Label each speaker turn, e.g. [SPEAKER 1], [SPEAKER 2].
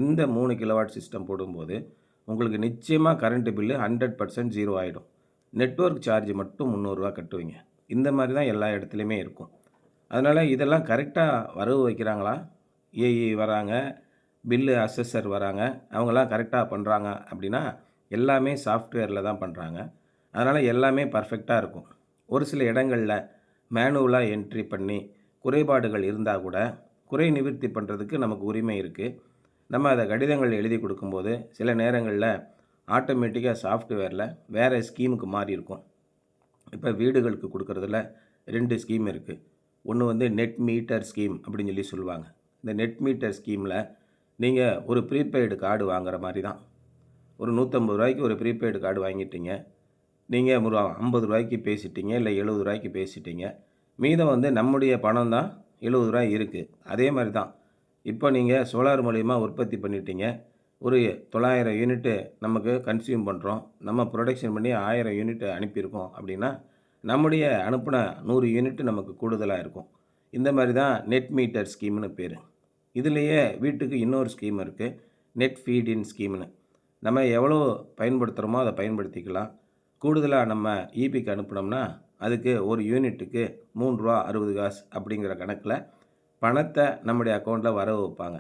[SPEAKER 1] இந்த 3 kilowatt system போடும்போது உங்களுக்கு நிச்சயமாக கரண்ட் பில்லு 100% ஜீரோ ஆகிடும். நெட்வொர்க் சார்ஜ் மட்டும் ரூ. 300 கட்டுவீங்க. இந்த மாதிரி தான் எல்லா இடத்துலையுமே இருக்கும். அதனால் இதெல்லாம் கரெக்டாக வரவு வைக்கிறாங்களா? ஏஇ வராங்க, பில்லு அசஸர் வராங்க, அவங்களாம் கரெக்டாக பண்ணுறாங்க அப்படின்னா எல்லாமே சாஃப்ட்வேரில் தான் பண்ணுறாங்க. அதனால் எல்லாமே பர்ஃபெக்டாக இருக்கும். ஒரு சில இடங்களில் மேனுவலாக என்ட்ரி பண்ணி குறைபாடுகள் இருந்தால் கூட குறை நிவர்த்தி பண்ணுறதுக்கு நமக்கு உரிமை இருக்குது. நம்ம அதை கடிதங்கள் எழுதி கொடுக்கும்போது சில நேரங்களில் ஆட்டோமேட்டிக்காக சாஃப்ட்வேரில் வேறு ஸ்கீமுக்கு மாறி இருக்கும். இப்போ வீடுகளுக்கு கொடுக்குறதுல 2 ஸ்கீம் இருக்குது. ஒன்று வந்து நெட் மீட்டர் ஸ்கீம் அப்படின்னு சொல்லுவாங்க. இந்த நெட் மீட்டர் ஸ்கீமில் நீங்கள் ஒரு ப்ரீபெய்டு கார்டு வாங்குற மாதிரி தான். ஒரு ரூ. 150 ஒரு ப்ரீபெய்டு கார்டு வாங்கிட்டீங்க. நீங்கள் ஒரு ரூ. 50 பேசிட்டீங்க, இல்லை ரூ. 70 பேசிட்டீங்க. மீதம் வந்து நம்முடைய பணம் தான் ரூ. 70 இருக்குது. அதே மாதிரி தான் இப்போ நீங்கள் சோலார் மூலிமா உற்பத்தி பண்ணிட்டீங்க. ஒரு 900 யூனிட்டு நமக்கு கன்சியூம் பண்ணுறோம். நம்ம ப்ரொடக்ஷன் பண்ணி 1000 யூனிட் அனுப்பியிருக்கோம் அப்படின்னா நம்முடைய அனுப்பின 100 யூனிட் நமக்கு கூடுதலாக இருக்கும். இந்த மாதிரி தான் நெட் மீட்டர் ஸ்கீம்னு பேர். இதுலேயே வீட்டுக்கு இன்னொரு ஸ்கீம் இருக்குது, நெட் ஃபீட் இன் ஸ்கீம்னு. நம்ம எவ்வளோ பயன்படுத்துகிறோமோ அதை பயன்படுத்திக்கலாம். கூடுதலாக நம்ம ஈபிக்கு அனுப்பினோம்னா அதுக்கு ஒரு யூனிட்டுக்கு ரூ. 3.60 அப்படிங்கிற கணக்கில் பணத்தை நம்முடைய அக்கௌண்ட்டில் வரவு வைப்பாங்க.